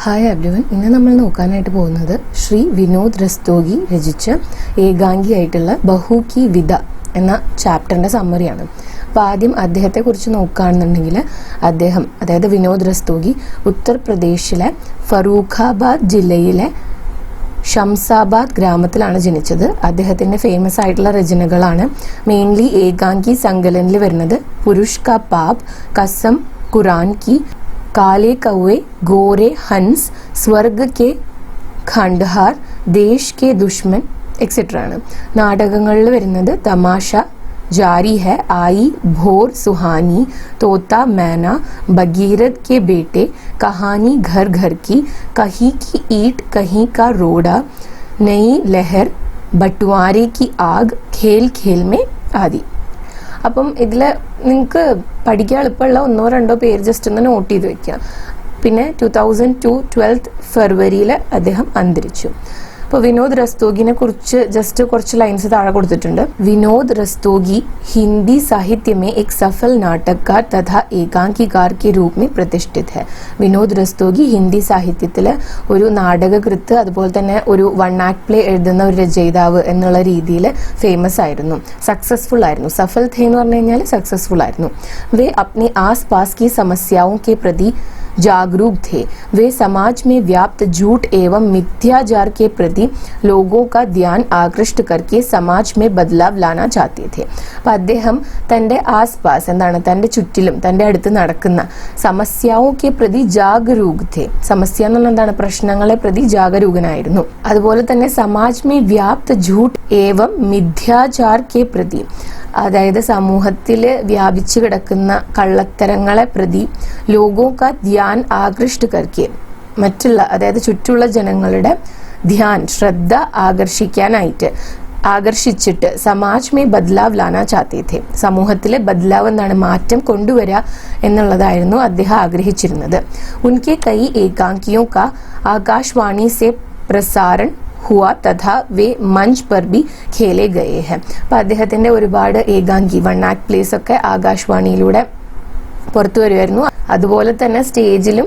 Hi everyone, ഇന്ന് നമ്മൾ നോക്കാനായിട്ട് പോകുന്നത് ശ്രീ വിനോദ് രസ്തോഗി രചിച്ച ഏകാംഗിയായിട്ടുള്ള ബഹു കി വിദ എന്ന ചാപ്റ്ററിൻ്റെ സമ്മറിയാണ്. അപ്പോൾ ആദ്യം അദ്ദേഹത്തെക്കുറിച്ച് നോക്കുകയാണെന്നുണ്ടെങ്കിൽ അതായത് വിനോദ് രസ്തോഗി ഉത്തർപ്രദേശിലെ ഫറൂഖാബാദ് ജില്ലയിലെ ഷംസാബാദ് ഗ്രാമത്തിലാണ് ജനിച്ചത്. അദ്ദേഹത്തിൻ്റെ ഫേമസ് ആയിട്ടുള്ള രചനകളാണ് മെയിൻലി ഏകാംഗി സങ്കലനിൽ വരുന്നത് പുരുഷ് കാ പാപ്, കസം, ഖുറാൻ കി, കാലെ കൗവെ, ഗോരെ ഹൻസ്, സ്വർഗ് കെ ഖണ്ഡഹാർ, ദേശ് കെ ദുഷ്മൻ എക്സെട്ര ആണ്. നാടകങ്ങളിൽ വരുന്നത് തമാശ, जारी है, आई, भोर, सुहानी, तोता मैना, भगीरथ के बेटे, कहानी घर घर की, कहीं की ईट कहीं का रोड़ा, नई लहर, बंटवारे की आग, खेल खेल में आदि. അപ്പം ഇതിൽ നിങ്ങൾക്ക് പഠിക്കാൻ എളുപ്പമുള്ള 1-2 പേര് ജസ്റ്റ് ഒന്ന് നോട്ട് ചെയ്ത് വെക്കുക. പിന്നെ 2002 12 ഫെബ്രുവരിയിൽ അദ്ദേഹം അന്തരിച്ചു. അപ്പോൾ വിനോദ് രസ്തോഗിനെ കുറിച്ച് ജസ്റ്റ് കുറച്ച് ലൈൻസ് താഴെ കൊടുത്തിട്ടുണ്ട്. വിനോദ് രസ്തോഗി ഹിന്ദി സാഹിത്യ में एक सफल नाटककार तथा एकांकीकार के रूप में प्रतिष्ठित है. വിനോദ് രസ്തോഗി ഹിന്ദി സാഹിത്യത്തിൽ ഒരു നാടകകൃത്ത്, അതുപോലെ തന്നെ ഒരു 1 ആക്ട് പ്ലേ എഴുതുന്ന ഒരു രചയിതാവ് എന്നുള്ള രീതിയിൽ ഫേമസ് ആയിരുന്നു, സക്സസ്ഫുൾ ആയിരുന്നു. സഫൽ थे എന്ന് പറഞ്ഞു കഴിഞ്ഞാൽ സക്സസ്ഫുൾ ആയിരുന്നു. वे अपने आस पास की समस्याओं के प्रति जागरूक थे. वे समाज में व्याप्त झूठ एवं मिथ्याचार के प्रति लोगों का ध्यान आकृष्ट करके समाज में बदलाव लाना चाहते थे. അപ്പോൾ അദ്ദേഹം തൻ്റെ ആസ്പാസ് എന്താണ്, തൻ്റെ ചുറ്റിലും തൻ്റെ അടുത്ത് നടക്കുന്ന സമസ്യാവും കെ പ്രതി ജാഗരൂക് थे. സമസ്യ എന്ന് പറഞ്ഞാൽ എന്താണ്, പ്രശ്നങ്ങളെ പ്രതി ജാഗരൂകനായിരുന്നു. അതുപോലെ തന്നെ സമാജ് മേ വ്യാപ്ത് झूठ एवं मिथ्याचार के प्रति, അതായത് സമൂഹത്തിൽ വ്യാപിച്ചു കിടക്കുന്ന കള്ളത്തരങ്ങളെ പ്രതി ലോകോ കാ ധ്യാൻ ആകൃഷ്ട കർക്കെ, അതായത് ചുറ്റുള്ള ജനങ്ങളുടെ ധ്യാൻ, ശ്രദ്ധ ആകർഷിച്ചിട്ട് സമാജ് മേ ബദ്ലാവ് ലാനാ ചാത്തേ थे. സമൂഹത്തിലെ ബദ്ലാവ് എന്താണ്, മാറ്റം കൊണ്ടുവരിക എന്നുള്ളതായിരുന്നു അദ്ദേഹം ആഗ്രഹിച്ചിരുന്നത്. ഉൻകെ കൈ ഏകാംകിയോ കാ ആകാശവാണി സെ പ്രസാരൺ हुआ तथा वे मंच पर भी खेले गए हैं. അപ്പോൾ അദ്ദേഹത്തിൻ്റെ ഒരുപാട് ഏകാംഗി 1 ആക്ട് പ്ലേസ് ഒക്കെ ആകാശവാണിയിലൂടെ പുറത്തു വരുമായിരുന്നു. അതുപോലെ തന്നെ സ്റ്റേജിലും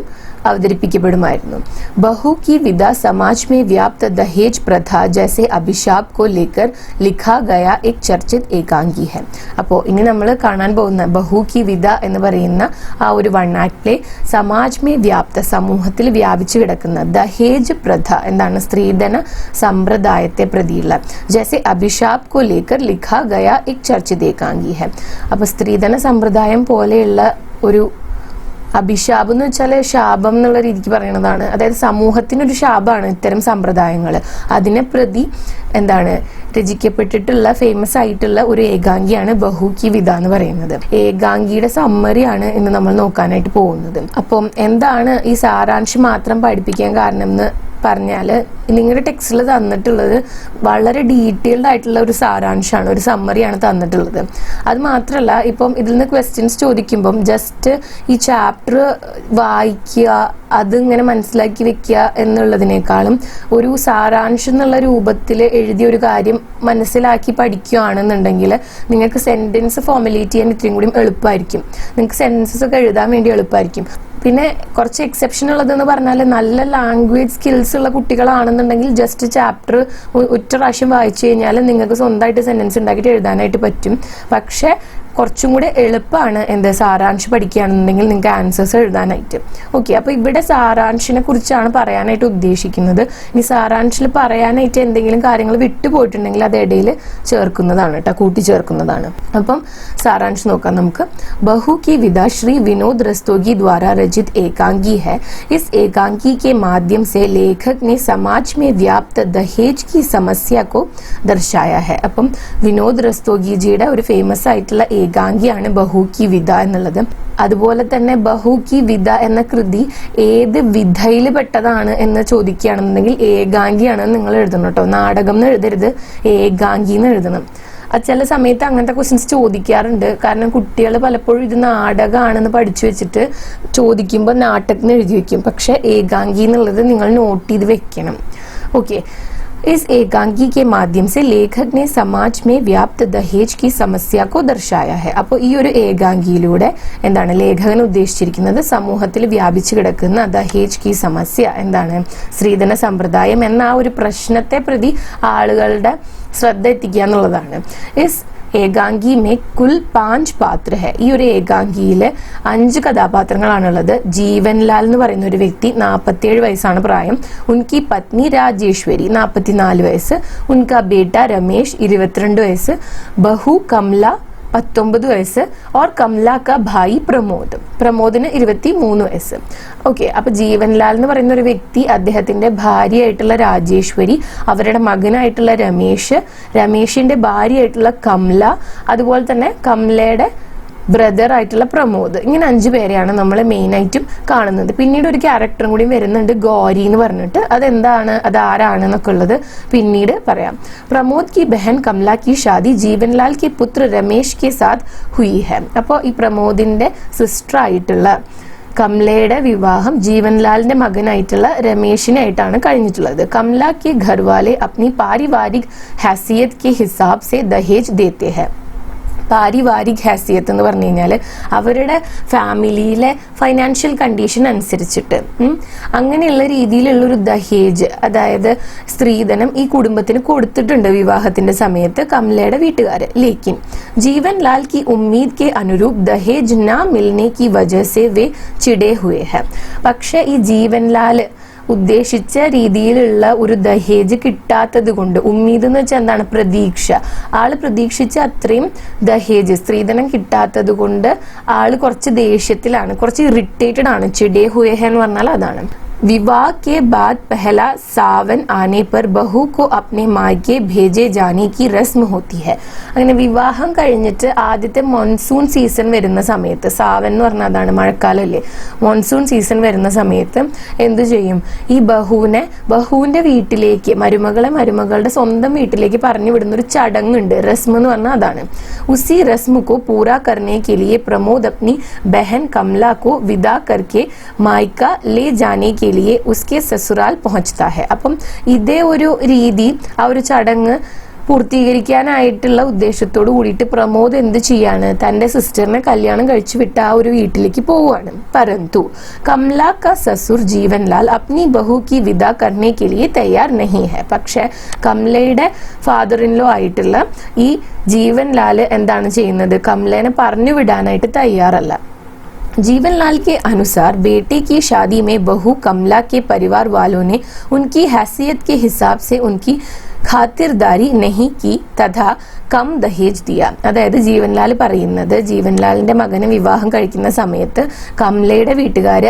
അവതരിപ്പിക്കപ്പെടുമായിരുന്നു. ബഹു की विदा समाज में व्याप्त दहेज प्रथा जैसे अभिशाप को लेकर लिखा गया एक चर्चित एकांगी है. അപ്പോൾ ഇനി നമ്മൾ കാണാൻ പോകുന്ന ബഹു की विदा എന്ന് പറയുന്ന ആ ഒരു 1 ആക്ട് പ്ലേ സമാജ് മേ വ്യാപ്ത, സമൂഹത്തിൽ വ്യാപിച്ചു കിടക്കുന്ന ദഹേജ് പ്രഥ എന്താണ്, സ്ത്രീധന സമ്പ്രദായത്തെ പ്രതിയുള്ള ജैसे अभिशाप को लेकर लिखा गया एक चर्चित एकांगी है. അപ്പോൾ സ്ത്രീധന സമ്പ്രദായം പോലെയുള്ള ഒരു അഭിശാപം എന്ന് വെച്ചാൽ ശാപം എന്നുള്ള രീതിക്ക് പറയണതാണ്. അതായത് സമൂഹത്തിനൊരു ശാപമാണ് ഇത്തരം സമ്പ്രദായങ്ങൾ. അതിനെ പ്രതി എന്താണ് രചിക്കപ്പെട്ടിട്ടുള്ള ഫേമസ് ആയിട്ടുള്ള ഒരു ഏകാംഗിയാണ് ബഹു കി വിദ എന്ന് പറയുന്നത്. ഏകാംഗിയുടെ സമ്മറിയാണ് ഇന്ന് നമ്മൾ നോക്കാനായിട്ട് പോകുന്നത്. അപ്പം എന്താണ് ഈ സാരാംശം മാത്രം പഠിപ്പിക്കാൻ കാരണം എന്ന് പറഞ്ഞാൽ നിങ്ങളുടെ ടെക്സ്റ്റിൽ തന്നിട്ടുള്ളത് വളരെ ഡീറ്റെയിൽഡ് ആയിട്ടുള്ള ഒരു സാരാംശമാണ്, ഒരു സമ്മറിയാണ് തന്നിട്ടുള്ളത്. അത് മാത്രമല്ല, ഇപ്പം ഇതിൽ നിന്ന് ക്വസ്റ്റ്യൻസ് ചോദിക്കുമ്പം ജസ്റ്റ് ഈ ചാപ്റ്റർ വായിക്കുക, അതിങ്ങനെ മനസ്സിലാക്കി വെക്കുക എന്നുള്ളതിനേക്കാളും ഒരു സാരാംശം എന്നുള്ള രൂപത്തിൽ എഴുതിയ ഒരു കാര്യം മനസ്സിലാക്കി പഠിക്കുകയാണെന്നുണ്ടെങ്കിൽ നിങ്ങൾക്ക് സെൻറ്റൻസ് ഫോർമുലേറ്റ് ചെയ്യാൻ ഇത്രയും കൂടി എളുപ്പമായിരിക്കും. നിങ്ങൾക്ക് സെൻറ്റൻസസ് ഒക്കെ എഴുതാൻ വേണ്ടി എളുപ്പമായിരിക്കും. പിന്നെ കുറച്ച് എക്സെപ്ഷൻ ഉള്ളതെന്ന് പറഞ്ഞാൽ നല്ല ലാംഗ്വേജ് സ്കിൽസ് ഉള്ള കുട്ടികളാണെന്നുണ്ടെങ്കിൽ ജസ്റ്റ് ചാപ്റ്റർ ഒറ്റ പ്രാവശ്യം വായിച്ചു കഴിഞ്ഞാൽ നിങ്ങൾക്ക് സ്വന്തമായിട്ട് സെൻറ്റൻസ് ഉണ്ടാക്കിയിട്ട് എഴുതാനായിട്ട് പറ്റും. പക്ഷേ കുറച്ചും കൂടെ എളുപ്പമാണ് സാരാംശം പഠിക്കുകയാണെന്നുണ്ടെങ്കിൽ നിങ്ങൾക്ക് ആൻസേഴ്സ് എഴുതാനായിട്ട്. ഓക്കെ, അപ്പോൾ ഇവിടെ സാരാംശിനെ കുറിച്ചാണ് പറയാനായിട്ട് ഉദ്ദേശിക്കുന്നത്. ഇനി സാരാംശിൽ പറയാനായിട്ട് എന്തെങ്കിലും കാര്യങ്ങൾ വിട്ടുപോയിട്ടുണ്ടെങ്കിൽ അത് ഇടയിൽ ചേർക്കുന്നതാണ് കേട്ടോ, കൂട്ടിച്ചേർക്കുന്നതാണ്. അപ്പം സാരാംശം നോക്കാം നമുക്ക്. ബഹു की विदा श्री विनोद रस्तोगी द्वारा रचित एकांगी है. इस एकांगी के माध्यम से लेखक ने समाज में व्याप्त दहेज की समस्या को दर्शाया है. അപ്പം വിനോദ് രസ്തോഗിജിയുടെ ഒരു ഫേമസ് ആയിട്ടുള്ള ഏകാംഗിയാണ് ബഹു की विदा എന്നുള്ളത്. അതുപോലെ തന്നെ ബഹു की विदा എന്ന കൃതി ഏത് വിധയിൽ പെട്ടതാണ് എന്ന് ചോദിക്കുകയാണെന്നുണ്ടെങ്കിൽ ഏകാംഗിയാണെന്ന് നിങ്ങൾ എഴുതണം കേട്ടോ. നാടകം എന്ന് എഴുതരുത്, ഏകാംഗി എന്ന് എഴുതണം. അത് ചില സമയത്ത് അങ്ങനത്തെ ക്വസ്റ്റ്യൻസ് ചോദിക്കാറുണ്ട്. കാരണം കുട്ടികൾ പലപ്പോഴും ഇത് നാടകമാണെന്ന് പഠിച്ചു വെച്ചിട്ട് ചോദിക്കുമ്പോൾ നാടകത്തിന് എഴുതി വെക്കും. പക്ഷെ ഏകാംഗി എന്നുള്ളത് നിങ്ങൾ നോട്ട് ചെയ്ത് വെക്കണം. ഓക്കെ, इस एकांकी के माध्यम से लेखक ने समाज में व्याप्त दहेज की समस्या को दर्शाया है. അപ്പോൾ ഈ ഒരു ഏകാംഗിയിലൂടെ എന്താണ് ലേഖകൻ ഉദ്ദേശിച്ചിരിക്കുന്നത്? സമൂഹത്തിൽ വ്യാപിച്ചു കിടക്കുന്ന ദഹേജ് കി സമസ്യ, എന്താണ് സ്ത്രീധന സമ്പ്രദായം എന്ന ആ ഒരു പ്രശ്നത്തെ പ്രതി ആളുകളുടെ ശ്രദ്ധ എത്തിക്കുക എന്നുള്ളതാണ്. ഇസ് ഏകാംഗി മേ കുൽ 5 പാത്ര ഹെ. ഈ ഒരു ഏകാംഗിയില് 5 കഥാപാത്രങ്ങളാണുള്ളത്. ജീവൻലാൽ എന്ന് പറയുന്ന ഒരു വ്യക്തി, 47 വയസ്സാണ് പ്രായം. ഉൻകി പത്നി രാജേശ്വരി, 44 വയസ്സ്. ഉൻകാ ബേട്ട രമേശ്, 22 വയസ്സ്. ബഹു കമല, 19 വയസ്സ്. ഓർ കമല കാ ഭായി പ്രമോദ്, പ്രമോദിന് 23 വയസ്സ്. ഓക്കെ, അപ്പൊ ജീവൻലാൽ എന്ന് പറയുന്ന ഒരു വ്യക്തി, അദ്ദേഹത്തിന്റെ ഭാര്യയായിട്ടുള്ള രാജേശ്വരി, അവരുടെ മകനായിട്ടുള്ള രമേശ്, രമേശിന്റെ ഭാര്യയായിട്ടുള്ള കമല, അതുപോലെ തന്നെ കമലയുടെ ബ്രദർ ആയിട്ടുള്ള പ്രമോദ്. ഇങ്ങനെ 5 പേരെയാണ് നമ്മൾ മെയിൻ ആയിട്ടും കാണുന്നത്. പിന്നീട് ഒരു ക്യാരക്ടറും കൂടി വരുന്നുണ്ട്, ഗൗരി എന്ന് പറഞ്ഞിട്ട്. അതെന്താണ്, അത് ആരാണെന്നൊക്കെ ഉള്ളത് പിന്നീട് പറയാം. പ്രമോദ് की बहन कमला की शादी जीवनलाल के पुत्र रमेश के साथ हुई है. അപ്പോൾ ഈ പ്രമോദിന്റെ സിസ്റ്റർ ആയിട്ടുള്ള കമലയുടെ വിവാഹം ജീവൻലാലിന്റെ മകനായിട്ടുള്ള രമേശിനായിട്ടാണ് കഴിഞ്ഞിട്ടുള്ളത്. കമല के घर वाले अपनी पारिवारिक हैसियत के हिसाब से दहेज देते हैं. പാരിവാരിക് ഹാസിയത്ത് എന്ന് പറഞ്ഞു കഴിഞ്ഞാൽ അവരുടെ ഫാമിലിയിലെ ഫൈനാൻഷ്യൽ കണ്ടീഷൻ അനുസരിച്ചിട്ട് അങ്ങനെയുള്ള രീതിയിലുള്ളൊരു ദഹേജ്, അതായത് സ്ത്രീധനം ഈ കുടുംബത്തിന് കൊടുത്തിട്ടുണ്ട് വിവാഹത്തിന്റെ സമയത്ത് കമലയുടെ വീട്ടുകാര്. ലേക്കിൻ ജീവൻലാൽ की उम्मीद के अनुरूप दहेज ना मिलने की वजह से वे चिड़े हुए हैं. പക്ഷെ ഈ ജീവൻലാൽ ഉദ്ദേശിച്ച രീതിയിലുള്ള ഒരു ദഹേജ് കിട്ടാത്തത് കൊണ്ട്, ഉമ്മീദ് എന്ന് വെച്ചാൽ എന്താണ്, പ്രതീക്ഷ, ആള് പ്രതീക്ഷിച്ച അത്രയും ദഹേജ് സ്ത്രീധനം കിട്ടാത്തത് കൊണ്ട് ആള് കുറച്ച് ദേഷ്യത്തിലാണ്, കുറച്ച് ഇറിറ്റേറ്റഡ് ആണ്. ചിടേ ഹുയേ എന്ന് പറഞ്ഞാൽ അതാണ്. विवाह के बाद पहला सावन आने पर बहू को अपने मायके भेजे जाने की रस्म होती है. അങ്ങനെ വിവാഹം കഴിഞ്ഞിട്ട് ആദ്യത്തെ മോൺസൂൺ സീസൺ വരുന്ന സമയത്ത്, സാവൻ എന്ന് പറഞ്ഞാൽ അതാണ് മഴക്കാലല്ലേ, മോൺസൂൺ സീസൺ വരുന്ന സമയത്ത് എന്തു ചെയ്യും, ഈ ബഹുവിന്റെ വീട്ടിലേക്ക്, മരുമകളുടെ സ്വന്തം വീട്ടിലേക്ക് പറഞ്ഞു വിടുന്ന ഒരു ചടങ്ങുണ്ട്. റസ്മ എന്ന് പറഞ്ഞാൽ അതാണ്. ഉസി റസ്മ को पूरा करने के लिए प्रमोद अपनी बहन कमला को विदा करके मायका ले जाने के लिए उसके ससुराल पहुंचता है. അപ്പം ഇതേ ഒരു രീതി, ആ ഒരു ചടങ്ങ് പൂർത്തീകരിക്കാനായിട്ടുള്ള ഉദ്ദേശത്തോട് കൂടിയിട്ട് പ്രമോദ് എന്ത് ചെയ്യാണ്, തന്റെ സിസ്റ്ററിനെ കല്യാണം കഴിച്ചു വിട്ട് ആ ഒരു വീട്ടിലേക്ക് പോവുകയാണ്. परंतु कमला का ससुर जीवनलाल अपनी बहू की विदा करने के लिए तैयार नहीं है. പക്ഷെ കമലയുടെ ഫാദർ ഇൻ ലോ ആയിട്ടുള്ള ഈ ജീവൻലാൽ എന്താണ് ചെയ്യുന്നത്, കമലേനെ പറഞ്ഞു വിടാനായിട്ട് തയ്യാറല്ല. जीवनलाल के अनुसार बेटे की शादी में बहू कमला के परिवार वालों ने उनकी हैसियत के हिसाब से उनकी खातिरदारी नहीं की तथा കം ദഹേജ് ദിയ. അതായത് ജീവൻലാൽ പറയുന്നത്, ജീവൻലാലിന്റെ മകനെ വിവാഹം കഴിക്കുന്ന സമയത്ത് കമലയുടെ വീട്ടുകാര്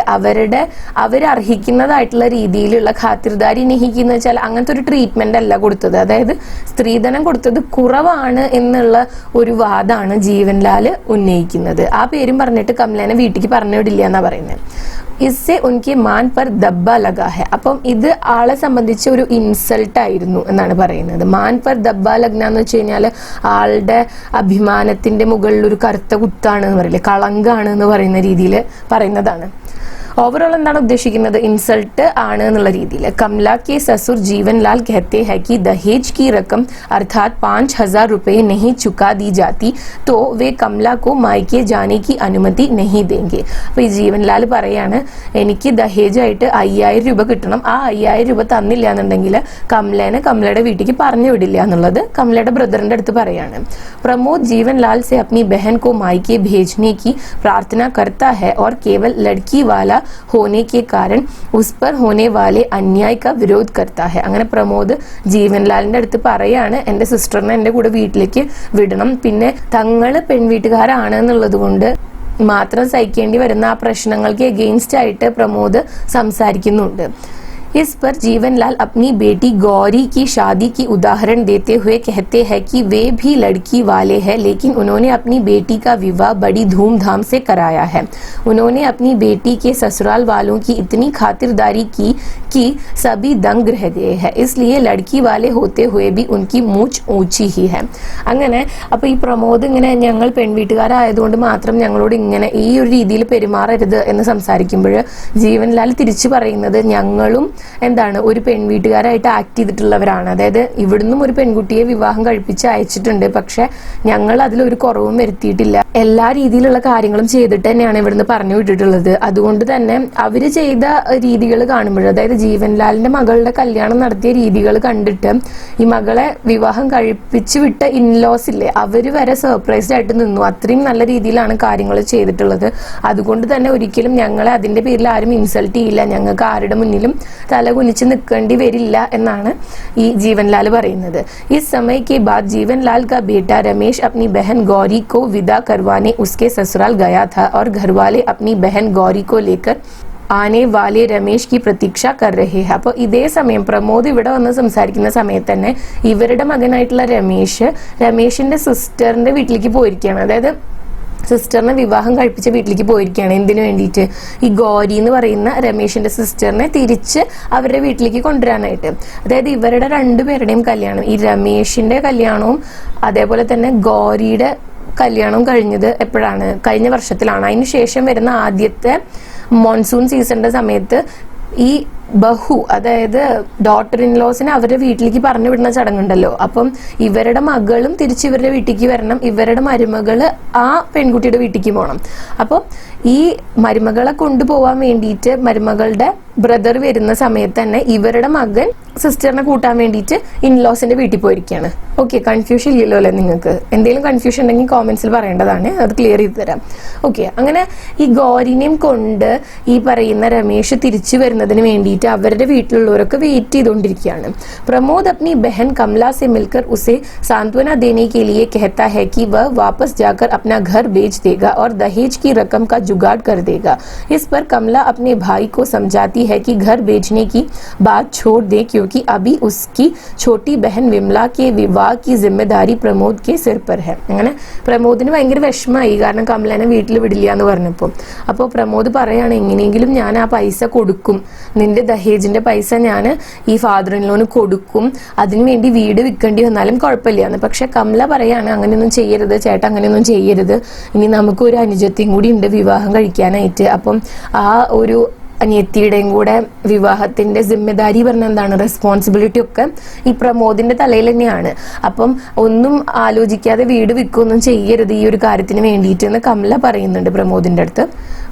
അവരർഹിക്കുന്നതായിട്ടുള്ള രീതിയിലുള്ള ഖാത്തിർദാരി നഹിക്കുന്ന വെച്ചാൽ അങ്ങനത്തെ ഒരു ട്രീറ്റ്മെന്റ് അല്ല കൊടുത്തത്. അതായത് സ്ത്രീധനം കൊടുത്തത് കുറവാണ് എന്നുള്ള ഒരു വാദമാണ് ജീവൻലാൽ ഉന്നയിക്കുന്നത്. ആ പേരും പറഞ്ഞിട്ട് കമലേനെ വീട്ടിലേക്ക് പറഞ്ഞു വിടില്ല എന്നാ പറയുന്നത്. ഇസ്സെ ഉൻകെ മാൻ പർ ദബ്ബ ലഗാ ഹെ. അപ്പം ഇത് ആളെ സംബന്ധിച്ച് ഒരു ഇൻസൾട്ട് ആയിരുന്നു എന്നാണ് പറയുന്നത്. മാൻ പർ ദബ്ബ ലഗ്ന എന്ന് വെച്ച് കഴിഞ്ഞാൽ ആളുടെ അഭിമാനത്തിന്റെ മുകളിൽ ഒരു കറുത്ത കുത്താണ് എന്ന് പറയില്ലേ, കളങ്കാണ് എന്ന് പറയുന്ന രീതിയിൽ പറയുന്നതാണ്. ओवरऑल എന്താണ് ഉദ്ദേശിക്കുന്നത്, ഇൻസൾട്ട് ആണ് എന്നുള്ള രീതിയിൽ. कमला के ससुर जीवनलाल कहते हैं कि दहेज की रकम अर्थात 5000 रुपए नहीं चुका दी जाती तो वे कमला को मायके जाने की अनुमति नहीं देंगे. അപ്പോൾ ഈ ജീവൻലാൽ പറയാണ്, എനിക്ക് ദഹേജ് ആയിട്ട് 5000 രൂപ കിട്ടണം, ആ 5000 രൂപ തന്നില്ല എന്നുണ്ടെങ്കിൽ കമലേനെ കമലയുടെ വീട്ടിലേക്ക് പറഞ്ഞു വിടില്ല എന്നുള്ളത് കമലയുടെ ബ്രദറിന്റെ അടുത്ത് പറയാണ്. प्रमोद जीवनलाल से अपनी बहन को मायके भेजने की प्रार्थना करता है और केवल लड़की वाला होने के कारण उस पर होने वाले अन्याय का विरोध करता है. അങ്ങനെ പ്രമോദ് ജീവൻലാലിന്റെ അടുത്ത് പറയാണ്, എന്റെ സിസ്റ്ററിനെ എന്റെ കൂടെ വീട്ടിലേക്ക് വിടണം, പിന്നെ തങ്ങള് പെൺവീട്ടുകാരാണ് എന്നുള്ളത് കൊണ്ട് മാത്രം സഹിക്കേണ്ടി വരുന്ന ആ പ്രശ്നങ്ങൾക്ക് എഗെയിൻസ്റ്റ് ആയിട്ട് പ്രമോദ് സംസാരിക്കുന്നുണ്ട്. इस पर जीवनलाल अपनी बेटी गौरी की शादी की उदाहरण देते हुए कहते हैं कि वे भी लड़की वाले हैं, लेकिन उन्होंने अपनी बेटी का विवाह बड़ी धूमधाम से कराया है. उन्होंने अपनी बेटी के ससुराल वालों की इतनी खातिरदारी की कि सभी दंग रह गए हैं, इसलिए लड़की वाले होते हुए भी उनकी मूछ ऊंची ही है. അങ്ങനെ അപ്പോൾ ഈ പ്രമോദ് ഇങ്ങനെ ഞങ്ങൾ പെൺവീട്ടുകാരായതുകൊണ്ട് മാത്രം ഞങ്ങളോട് ഇങ്ങനെ ഈ ഒരു രീതിയിൽ പെരുമാറരുത് എന്ന് സംസാരിക്കുമ്പോൾ ജീവൻലാൽ തിരിച്ചു പറയുന്നത്, ഞങ്ങളും എന്താണ് ഒരു പെൺവീട്ടുകാരായിട്ട് ആക്ട് ചെയ്തിട്ടുള്ളവരാണ്. അതായത് ഇവിടുന്നും ഒരു പെൺകുട്ടിയെ വിവാഹം കഴിപ്പിച്ച് അയച്ചിട്ടുണ്ട്, പക്ഷെ ഞങ്ങൾ അതിലൊരു കുറവും വരുത്തിയിട്ടില്ല, എല്ലാ രീതിയിലുള്ള കാര്യങ്ങളും ചെയ്തിട്ട് തന്നെയാണ് ഇവിടുന്ന് പറഞ്ഞു വിട്ടിട്ടുള്ളത്. അതുകൊണ്ട് തന്നെ അവര് ചെയ്ത രീതികൾ കാണുമ്പോൾ, അതായത് ജീവൻലാലിന്റെ മകളുടെ കല്യാണം നടത്തിയ രീതികൾ കണ്ടിട്ട് ഈ മകളെ വിവാഹം കഴിപ്പിച്ച് വിട്ട ഇൻലോസ് ഇല്ലേ, അവര് വരെ സർപ്രൈസ്ഡ് ആയിട്ട് നിന്നു. അത്രയും നല്ല രീതിയിലാണ് കാര്യങ്ങൾ ചെയ്തിട്ടുള്ളത്. അതുകൊണ്ട് തന്നെ ഒരിക്കലും ഞങ്ങളെ അതിന്റെ പേരിൽ ആരും ഇൻസൾട്ട് ചെയ്യില്ല, ഞങ്ങൾക്ക് ആരുടെ മുന്നിലും തല കുനിച്ച് നിൽക്കേണ്ടി വരില്ല എന്നാണ് ഈ ജീവൻലാൽ പറയുന്നത്. ഈ समय के बाद जीवनलाल का बेटा रमेश अपनी बहन गौरी को विदा करवाने उसके ससुराल गया था और घरवाले अपनी बहन गौरी को लेकर ആനെ വാലെ രമേശ് की പ്രതീക്ഷ कर रहे हैं. അപ്പോൾ ഇതേ സമയം പ്രമോദ് ഇവിടെ വന്ന് സംസാരിക്കുന്ന സമയത്ത് തന്നെ ഇവരുടെ മകനായിട്ടുള്ള രമേശിന്റെ സിസ്റ്ററിന്റെ വീട്ടിലേക്ക് പോയിരിക്കുകയാണ്. അതായത് സിസ്റ്ററിനെ വിവാഹം കഴിപ്പിച്ച വീട്ടിലേക്ക് പോയിരിക്കുകയാണ്. എന്തിനു വേണ്ടിയിട്ട്? ഈ ഗൗരി എന്ന് പറയുന്ന രമേശിന്റെ സിസ്റ്ററിനെ തിരിച്ച് അവരുടെ വീട്ടിലേക്ക് കൊണ്ടുവരാനായിട്ട്. അതായത് ഇവരുടെ രണ്ടുപേരുടെയും കല്യാണം, ഈ രമേശിന്റെ കല്യാണവും അതേപോലെ തന്നെ ഗൗരിയുടെ കല്യാണവും കഴിഞ്ഞത് എപ്പോഴാണ്? കഴിഞ്ഞ വർഷത്തിലാണ്. അതിന് ശേഷം വരുന്ന ആദ്യത്തെ മോൺസൂൺ സീസണിന്റെ സമയത്ത് ഈ ബഹു, അതായത് ഡോട്ടർ ഇൻലോസിനെ അവരുടെ വീട്ടിലേക്ക് പറഞ്ഞു വിടുന്ന ചടങ്ങുണ്ടല്ലോ, അപ്പം ഇവരുടെ മകളും തിരിച്ച് ഇവരുടെ വീട്ടിലേക്ക് വരണം, ഇവരുടെ മരുമകള് ആ പെൺകുട്ടിയുടെ വീട്ടിലേക്ക് പോകണം. അപ്പോൾ ഈ മരുമകളെ കൊണ്ടുപോകാൻ വേണ്ടിയിട്ട് മരുമകളുടെ ബ്രദർ വരുന്ന സമയത്ത് തന്നെ ഇവരുടെ മകൻ സിസ്റ്ററിനെ കൂട്ടാൻ വേണ്ടിയിട്ട് ഇൻലോസിന്റെ വീട്ടിൽ പോയിരിക്കുകയാണ്. ഓക്കെ, കൺഫ്യൂഷൻ ഇല്ലല്ലോ അല്ലേ നിങ്ങൾക്ക്? എന്തെങ്കിലും കൺഫ്യൂഷൻ ഉണ്ടെങ്കിൽ കോമെന്റ്സിൽ പറയേണ്ടതാണ്, അത് ക്ലിയർ ചെയ്ത് തരാം. ഓക്കെ, അങ്ങനെ ഈ ഗൗരിനെയും കൊണ്ട് ഈ പറയുന്ന രമേശ് തിരിച്ചു വരുന്നതിന് വേണ്ടിയിട്ട് അവരുടെ വീട്ടിലുള്ളവരൊക്കെ വെയിറ്റ് ചെയ്തുകൊണ്ടിരിക്കുകയാണ്. പ്രമോദ് अपनी बहन कमला से मिलकर उसे सांत्वना देने के लिए कहता है कि वह वापस जाकर अपना घर बेच देगा और दहेज की रकम का जुगाड़ कर देगा. इस पर कमला अपने भाई को समझाती है कि घर बेचने की बात छोड़ दे, क्योंकि अभी उसकी छोटी बहन विमला के विवाह की जिम्मेदारी प्रमोद के सिर पर है. അങ്ങനെ പ്രമോദിന് ഭയങ്കര വിഷമമായി, കാരണം കമലനെ വീട്ടിൽ വിടില്ല എന്ന് പറഞ്ഞപ്പോൾ. അപ്പോൾ പ്രമോദ് പറയാണ്, എങ്ങനെയെങ്കിലും ഞാൻ ആ പൈസ കൊടുക്കും, നിന്റെ ദഹേജിന്റെ പൈസ ഞാൻ ഈ ഫാദർ ഇൻ ലോന് കൊടുക്കും, അതിനുവേണ്ടി വീട് വിൽക്കേണ്ടി വന്നാലും കുഴപ്പമില്ല. പക്ഷെ കമല പറയാണ്, അങ്ങനെയൊന്നും ചെയ്യരുത് ചേട്ടാ, അങ്ങനെയൊന്നും ചെയ്യരുത്, ഇനി നമുക്ക് ഒരു അനുജത്തെയും കൂടി ഉണ്ട് വിവാഹം കഴിക്കാനായിട്ട്. അപ്പം ആ ഒരു അനിയത്തിയുടെയും കൂടെ വിവാഹത്തിന്റെ ജിമ്മെദാരി പറഞ്ഞ എന്താണ്, റെസ്പോൺസിബിലിറ്റി ഒക്കെ ഈ പ്രമോദിന്റെ തലയിൽ തന്നെയാണ്. അപ്പം ഒന്നും ആലോചിക്കാതെ വീട് വിൽക്കൊന്നും ചെയ്യരുത് ഈ ഒരു കാര്യത്തിന് വേണ്ടിയിട്ട് എന്ന് കമല പറയുന്നുണ്ട് പ്രമോദിന്റെ അടുത്ത്.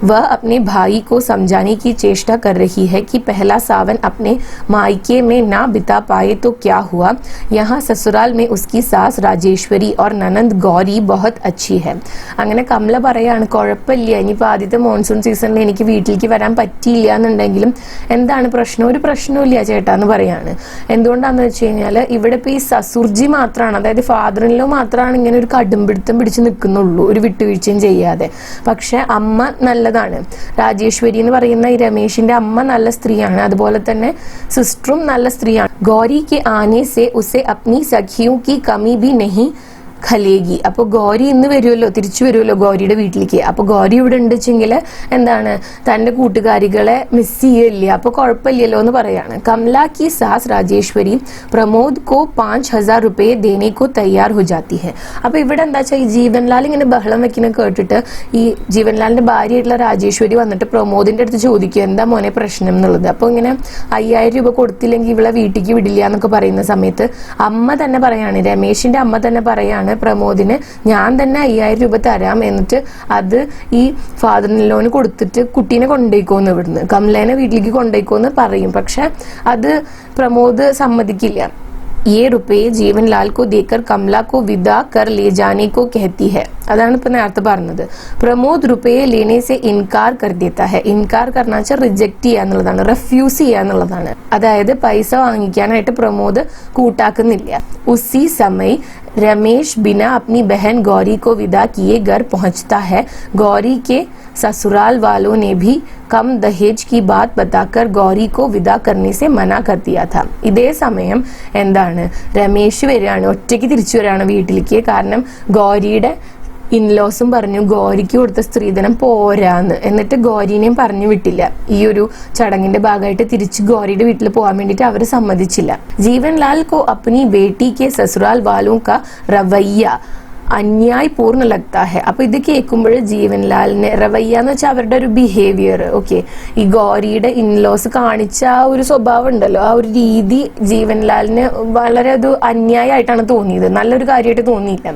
वह अपने भाई को समझाने की चेष्टा कर रही है कि पहला सावन अपने मायके में ना बिता पाए तो क्या हुआ, यहाँ ससुराल में उसकी सास राजेश्वरी और ननंद गौरी बहुत अच्छी है. അങ്ങനെ കമല പറയാണ്, കുഴപ്പമില്ല, ഇനിയിപ്പോൾ ആദ്യത്തെ മോൺസൂൺ സീസണിൽ എനിക്ക് വീട്ടിലേക്ക് വരാൻ പറ്റിയില്ല എന്നുണ്ടെങ്കിലും എന്താണ് പ്രശ്നം? ഒരു പ്രശ്നമില്ല ചേട്ടാ എന്ന് പറയാണ്. എന്തുകൊണ്ടാന്ന് വെച്ച് കഴിഞ്ഞാൽ ഇവിടെ ഇപ്പോൾ ഈ സസുർജി മാത്രമാണ്, അതായത് ഫാദർ ഇൻ ലോ മാത്രമാണ് ഇങ്ങനെ ഒരു കടുംപിടുത്തം പിടിച്ച് നിൽക്കുന്നുള്ളൂ, ഒരു വിട്ടുവീഴ്ചയും ചെയ്യാതെ. പക്ഷെ അമ്മ നല്ലതാണ്. രാജേശ്വരി എന്ന് പറയുന്ന ഈ രമേശിന്റെ അമ്മ നല്ല സ്ത്രീയാണ്, അതുപോലെ തന്നെ സിസ്റ്ററും നല്ല സ്ത്രീയാണ്. ഗൗരി के आने से उसे अपनी सखियों की कमी भी नहीं ഖലേഗി. അപ്പോൾ ഗൗരി ഇന്ന് വരുമല്ലോ, തിരിച്ചു വരുമല്ലോ ഗൗരിയുടെ വീട്ടിലേക്ക്. അപ്പോൾ ഗൗരി ഇവിടെ ഉണ്ടെച്ചെങ്കിൽ എന്താണ്, തൻ്റെ കൂട്ടുകാരികളെ മിസ് ചെയ്യില്ല, അപ്പോൾ കുഴപ്പമില്ലല്ലോ എന്ന് പറയാണ്. കമല की सास രാജേശ്വരി പ്രമോദ് को 5,000 रुपये देने को तैयार हो जाती है. അപ്പോൾ ഇവിടെ എന്താ വെച്ചാൽ ഈ ജീവൻലാൽ ഇങ്ങനെ ബഹളം വെക്കുന്ന കേട്ടിട്ട് ഈ ജീവൻലാലിന്റെ ഭാര്യയായിട്ടുള്ള രാജേശ്വരി വന്നിട്ട് പ്രമോദിന്റെ അടുത്ത് ചോദിക്കുക, എന്താ മോനെ പ്രശ്നം എന്നുള്ളത്. അപ്പോൾ ഇങ്ങനെ 5,000 രൂപ കൊടുത്തില്ലെങ്കിൽ ഇവളെ വീട്ടിലേക്ക് വിടില്ല എന്നൊക്കെ പറയുന്ന സമയത്ത് അമ്മ തന്നെ പറയാണ്, രമേശിന്റെ അമ്മ തന്നെ പറയാണ് പ്രമോദിന്, ഞാൻ തന്നെ 5,000 രൂപ തരാം, എന്നിട്ട് അത് ഈ ഫാദർ ഇൻ ലോന് കൊടുത്തിട്ട് കുട്ടീനെ കൊണ്ടുപോയിക്കോന്ന്, ഇവിടുന്ന് കമലേനെ വീട്ടിലേക്ക് കൊണ്ടുപോയിക്കോന്ന് പറയും. പക്ഷെ അത് പ്രമോദ് സമ്മതിക്കില്ല. ये रुपये जीवनलाल को देकर कमला को विदा कर ले जाने को कहती है. അതാണ് ഇപ്പൊ നേരത്തെ പറഞ്ഞത്. പ്രമോദ് റുപ്പയെ ലേനെ സെ ഇൻകാർ കർ ദേത്താ ഹെ. ഇൻകാർ കർണ വെച്ചാൽ റിജക്ട് ചെയ്യുക എന്നുള്ളതാണ്, റെഫ്യൂസ് ചെയ്യുക എന്നുള്ളതാണ്. അതായത് പൈസ വാങ്ങിക്കാനായിട്ട് പ്രമോദ് കൂട്ടാക്കുന്നില്ല. ഉസി സമയ रमेश बिना अपनी बहन गौरी को विदा किए घर पहुंचता है. गौरी के ससुराल वालों ने भी कम दहेज की बात बताकर गौरी को विदा करने से मना कर दिया था. ഇതേ സമയം എന്താണ്, രമേശ് വരികയാണ്, ഒറ്റയ്ക്ക് തിരിച്ചു വരികയാണ് വീട്ടിലേക്ക്. കാരണം ഗൗരിയുടെ ഇൻലോസും പറഞ്ഞു ഗൗരിക്ക് കൊടുത്ത സ്ത്രീധനം പോരാന്ന്. എന്നിട്ട് ഗൗരിനെയും പറഞ്ഞു വിട്ടില്ല. ഈ ഒരു ചടങ്ങിന്റെ ഭാഗമായിട്ട് തിരിച്ച് ഗൗരിയുടെ വീട്ടിൽ പോകാൻ വേണ്ടിയിട്ട് അവർ സമ്മതിച്ചില്ല. ജീവൻലാൽ കോ അപ്നി ബേട്ടി കെ സസുരാൽ വാലോं का रवैया അന്യായപൂർണ്ണ लगता है. അപ്പൊ ഇത് കേൾക്കുമ്പോൾ ജീവൻലാലിന് റവയ്യ എന്ന് വെച്ചാൽ അവരുടെ ഒരു ബിഹേവിയർ, ഓക്കെ, ഈ ഗൗരിയുടെ ഇൻലോസ് കാണിച്ച ആ ഒരു സ്വഭാവം ഉണ്ടല്ലോ, ആ ഒരു രീതി ജീവൻലാലിന് വളരെ അത് അന്യായമായിട്ടാണ് തോന്നിയത്, നല്ലൊരു കാര്യമായിട്ട് തോന്നിയില്ല.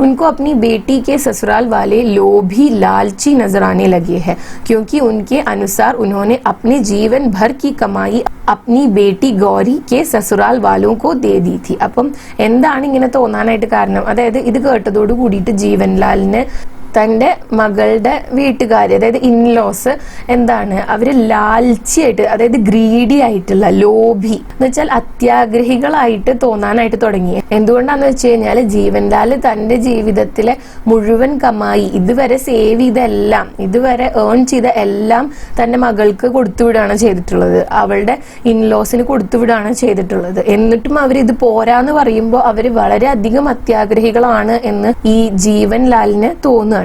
उनको अपनी बेटी के ससुराल वाले लोभी लालची नजर आने लगे हैं क्योंकि उनके अनुसार उन्होंने अपने जीवन भर की कमाई अपनी बेटी गौरी के ससुराल वालों को दे दी थी. അപ്പം എന്താണ് ഇങ്ങനെ തോന്നാനായിട്ട് കാരണം? അതായത് ഇത് കേട്ടതോട് കൂടിയിട്ട് ജീവൻലാലിന് തൻ്റെ മകളുടെ വീട്ടുകാർ, അതായത് ഇൻലോസ് എന്താണ്, അവര് ലാൽച്ചിയായിട്ട്, അതായത് ഗ്രീഡി ആയിട്ടുള്ള, ലോഭി എന്ന് വെച്ചാൽ അത്യാഗ്രഹികളായിട്ട് തോന്നാനായിട്ട് തുടങ്ങി. എന്തുകൊണ്ടാന്ന് വെച്ച് കഴിഞ്ഞാൽ ജീവൻലാൽ തൻ്റെ ജീവിതത്തിലെ മുഴുവൻ കമായി, ഇതുവരെ സേവ് ചെയ്തെല്ലാം, ഇതുവരെ ഏൺ ചെയ്ത എല്ലാം തൻ്റെ മകൾക്ക് കൊടുത്തുവിടുകയാണ് ചെയ്തിട്ടുള്ളത്, അവളുടെ ഇൻലോസിന് കൊടുത്തുവിടുകയാണ് ചെയ്തിട്ടുള്ളത്. എന്നിട്ടും അവർ ഇത് പോരാന്ന് പറയുമ്പോൾ അവര് വളരെയധികം അത്യാഗ്രഹികളാണ് എന്ന് ഈ ജീവൻലാലിന് തോന്നുകയാണ്.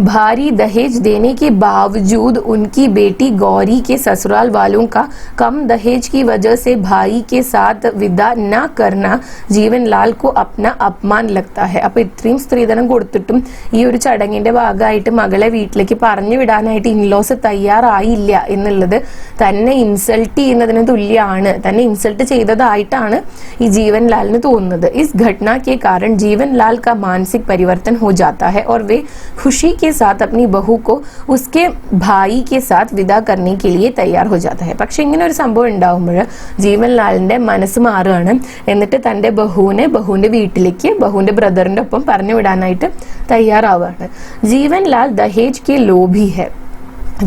भारी दहेज देने के बावजूद उनकी बेटी गौरी के ससुराल वालों का कम दहेज की वजह से भाई के साथ विदा न करना ജീവൻലാൽ को अपना अपमान लगता है. അപ്പൊ ഇത്രയും സ്ത്രീധനം കൊടുത്തിട്ടും ഈ ഒരു ചടങ്ങിന്റെ ഭാഗമായിട്ട് മകളെ വീട്ടിലേക്ക് പറഞ്ഞു വിടാനായിട്ട് ഇൻലോസ് തയ്യാറായില്ല എന്നുള്ളത് തന്നെ ഇൻസൾട്ട് ചെയ്യുന്നതിന് തുല്യമാണ്, തന്നെ ഇൻസൾട്ട് ചെയ്തതായിട്ടാണ് ഈ ജീവൻലാലിന് തോന്നുന്നത്. इस घटना के कारण जीवनलाल का मानसिक परिवर्तन हो जाता है और वे खुशी के साथ अपनी बहू को उसके भाई के साथ विदा करने के लिए तैयार हो जाता है. പക്ഷെ ഇങ്ങനെ ഒരു സംഭവം ഉണ്ടാവുമ്പോൾ ജീവൻലാലിന്റെ മനസ്സ് മാറുകയാണ്. എന്നിട്ട് തന്റെ ബഹുവിന്റെ വീട്ടിലേക്ക് ബഹുവിന്റെ ബ്രദറിന്റെ ഒപ്പം പറഞ്ഞു വിടാനായിട്ട് തയ്യാറാവുകയാണ്. ജീവൻലാൽ ദഹേജ് കെ ലോഭി ഹെ.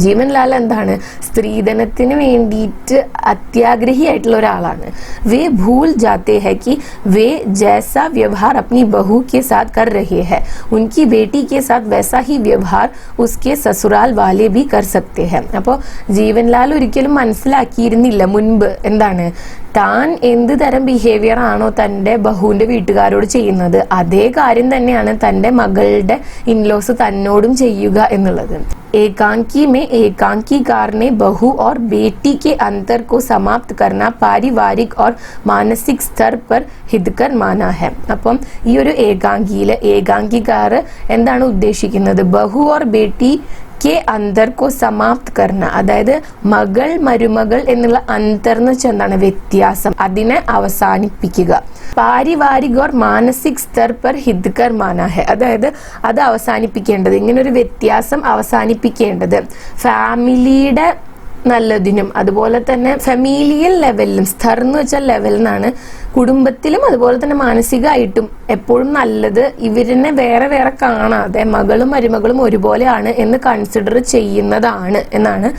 ജീവൻലാൽ എന്താണ്, സ്ത്രീധനത്തിന് വേണ്ടിയിട്ട് അത്യാഗ്രഹിയായിട്ടുള്ള ഒരാളാണ്. വേ ഭൂൽ ജാത്തെ ഹൈ കി വേ ജൈസാ വ്യവഹാർ അപ്നി ബഹു के साथ कर रहे हैं उनकी बेटी के साथ वैसा ही व्यवहार उसके ससुराल वाले भी कर सकते हैं. അപ്പോൾ ജീവൻലാൽ ഒരിക്കലും മനസ്സിലാക്കിയിരുന്നില്ല മുൻപ് എന്താണ്, താൻ എന്ത് തരം ബിഹേവിയർ ആണോ തൻ്റെ ബഹുവിന്റെ വീട്ടുകാരോട് ചെയ്യുന്നത്, അതേ കാര്യം തന്നെയാണ് തൻ്റെ മകളുടെ ഇൻലോസ് തന്നോടും ചെയ്യുക എന്നുള്ളത്. एकांकी में एकांकीकार ने बहू और बेटी के अंतर को समाप्त करना पारिवारिक और मानसिक स्तर पर हितकर माना है. അപ്പം ഈ ഒരു ഏകാംകിയില് ഏകാംകിക്കാർ എന്താണ് ഉദ്ദേശിക്കുന്നത്, ബഹു ഓർ ബേട്ടി കെ അന്തർ കോ സമാപ്ത് കർണ, അതായത് മകൾ മരുമകൾ എന്നുള്ള അന്തർ എന്ന് വെച്ചാൽ എന്താണ്, വ്യത്യാസം, അതിനെ അവസാനിപ്പിക്കുക. പാരിവാരിക് ഓർ മാനസിക് സ്തർ പർ ഹിത്കർ മാന ഹെ, അതായത് അത് അവസാനിപ്പിക്കേണ്ടത്, ഇങ്ങനെ ഒരു വ്യത്യാസം അവസാനിപ്പിക്കേണ്ടത് ഫാമിലിയുടെ നല്ലതിനും അതുപോലെ തന്നെ ഫെമീലിയൽ ലെവലിലും, സ്തർ എന്ന് വെച്ചാൽ ലെവൽ എന്നാണ്, കുടുംബത്തിലും അതുപോലെ തന്നെ മാനസികമായിട്ടും എപ്പോഴും നല്ലത് ഇവരിനെ വേറെ വേറെ കാണാതെ മകളും മരുമകളും ഒരുപോലെയാണ് എന്ന് കൺസിഡർ ചെയ്യുന്നതാണ് എന്നാണ്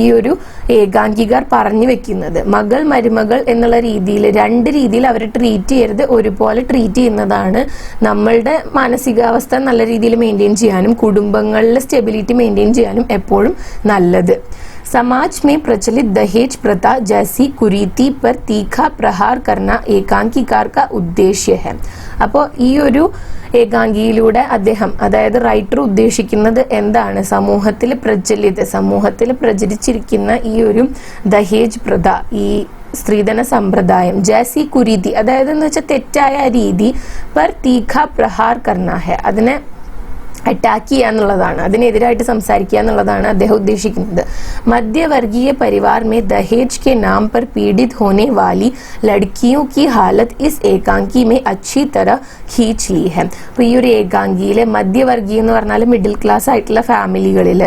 ഈ ഒരു ഏകാംകികാർ പറഞ്ഞു വെക്കുന്നത്. മകൾ മരുമകൾ എന്നുള്ള രീതിയിൽ, രണ്ട് രീതിയിൽ അവരെ ട്രീറ്റ് ചെയ്യരുത്, ഒരുപോലെ ട്രീറ്റ് ചെയ്യുന്നതാണ് നമ്മളുടെ മാനസികാവസ്ഥ നല്ല രീതിയിൽ മെയിൻറ്റെയിൻ ചെയ്യാനും കുടുംബങ്ങളിലെ സ്റ്റെബിലിറ്റി മെയിൻറ്റെയിൻ ചെയ്യാനും എപ്പോഴും നല്ലത്. समाज में प्रचलित दहेज प्रथा जैसी कुरीति पर तीखा प्रहार करना एकांकीकार का उद्देश्य है. അപ്പോൾ ഈ ഒരു ഏകാംകിയിലൂടെ അദ്ദേഹം, അതായത് റൈറ്റർ ഉദ്ദേശിക്കുന്നത് എന്താണ്, സമൂഹത്തിൽ പ്രചരിച്ചിരിക്കുന്ന ഈ ഒരു ദഹേജ് പ്രഥ, ഈ സ്ത്രീധന സമ്പ്രദായം, ജാസി കുരീതി, അതായത് എന്ന് വെച്ചാൽ തെറ്റായ രീതി, പർ തീഖ പ്രഹാർ കർണ ഹെ, അതിനെ അറ്റാക്ക് ചെയ്യുക എന്നുള്ളതാണ്, അതിനെതിരായിട്ട് സംസാരിക്കുക എന്നുള്ളതാണ് അദ്ദേഹം ഉദ്ദേശിക്കുന്നത്. മധ്യവർഗീയ പരിവാർ में दहेज के नाम पर पीड़ित होने वाली लड़कियों की हालत इस एकांकी में अच्छी तरह खींच ली है. അപ്പോൾ ഈ ഒരു ഏകാംകിയിലെ മധ്യവർഗീയ എന്ന് പറഞ്ഞാൽ മിഡിൽ ക്ലാസ് ആയിട്ടുള്ള ഫാമിലികളിൽ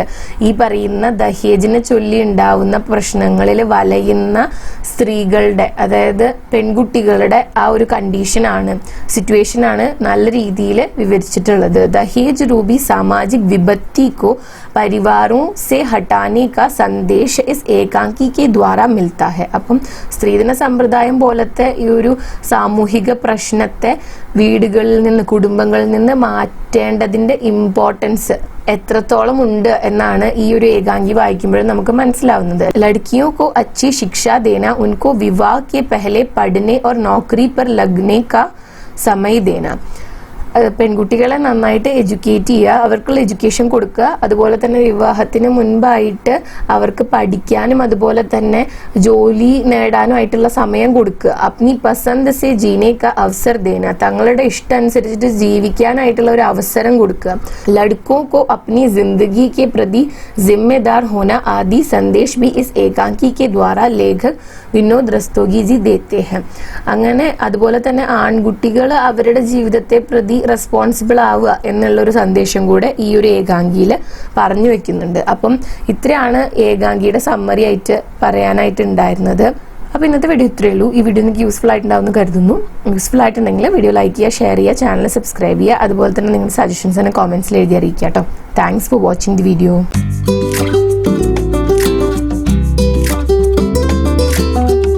ഈ പറയുന്ന ദഹേജിനെ ചൊല്ലി ഉണ്ടാവുന്ന പ്രശ്നങ്ങളിൽ വലയുന്ന സ്ത്രീകളുടെ, അതായത് പെൺകുട്ടികളുടെ ആ ഒരു കണ്ടീഷനാണ്, സിറ്റുവേഷനാണ് നല്ല രീതിയിൽ വിവരിച്ചിട്ടുള്ളത്. ദഹേജ് रूबी सामाजिक विपत्ति को परिवारों से हटाने का संदेश इस एकांकी के द्वारा मिलता है. അപ്പം സ്ത്രീധന സമ്പ്രദായം പോലത്തെ ഈ ഒരു സാമൂഹിക പ്രശ്നത്തെ വീടുകളിൽ നിന്ന്, കുടുംബങ്ങളിൽ നിന്ന് മാറ്റേണ്ടതിന്റെ ഇമ്പോർട്ടൻസ് എത്രത്തോളം ഉണ്ട് എന്നാണ് ഈ ഒരു ഏകാംഗി വായിക്കുമ്പോൾ നമുക്ക് മനസ്സിലാവുന്നത്. लड़कियों को अच्छी शिक्षा देना, उनको विवाह के पहले पढ़ने और नौकरी पर लगने का समय देना. പെൺകുട്ടികളെ നന്നായിട്ട് എഡ്യൂക്കേറ്റ് ചെയ്യുക, അവർക്കുള്ള എഡ്യൂക്കേഷൻ കൊടുക്കുക. അതുപോലെ തന്നെ വിവാഹത്തിന് മുൻപായിട്ട് അവർക്ക് പഠിക്കാനും അതുപോലെ തന്നെ ജോലി നേടാനുമായിട്ടുള്ള സമയം കൊടുക്കുക. അപ്നി പസന്ത് സെ ജീനെ കാ അവസർ ദേന, തങ്ങളുടെ ഇഷ്ടം അനുസരിച്ചിട്ട് ജീവിക്കാനായിട്ടുള്ള ഒരു അവസരം കൊടുക്കുക. ലഡ്കോ കോ അപ്നി ജിന്ദഗി के प्रति जिम्मेदार होना आदि संदेश भी इस एकांकी के द्वारा लेखक വിനോദ് രസ്തോഗി ജി ദേത്തെ ഹെ. അങ്ങനെ അതുപോലെ തന്നെ ആൺകുട്ടികൾ അവരുടെ ജീവിതത്തെ പ്രതി റെസ്പോൺസിബിൾ ആവുക എന്നുള്ളൊരു സന്ദേശം കൂടെ ഈ ഒരു ഏകാംഗിയിൽ പറഞ്ഞു വെക്കുന്നുണ്ട്. അപ്പം ഇത്രയാണ് ഏകാംഗിയുടെ സമ്മറി ആയിട്ട് പറയാനായിട്ട് ഉണ്ടായിരുന്നത്. അപ്പോൾ ഇന്നത്തെ വീഡിയോ ഇത്രയേ ഉള്ളൂ. ഈ വീഡിയോ നിങ്ങൾക്ക് യൂസ്ഫുൾ ആയിട്ടുണ്ടാവുമെന്ന് കരുതുന്നു. യൂസ്ഫുൾ ആയിട്ടുണ്ടെങ്കിൽ വീഡിയോ ലൈക്ക് ചെയ്യുക, ഷെയർ ചെയ്യുക, ചാനൽ സബ്സ്ക്രൈബ് ചെയ്യുക. അതുപോലെ തന്നെ നിങ്ങളുടെ സജഷൻസ് തന്നെ കോമെന്റ്സിൽ എഴുതി അറിയിക്കുക കേട്ടോ. Thanks for watching the video.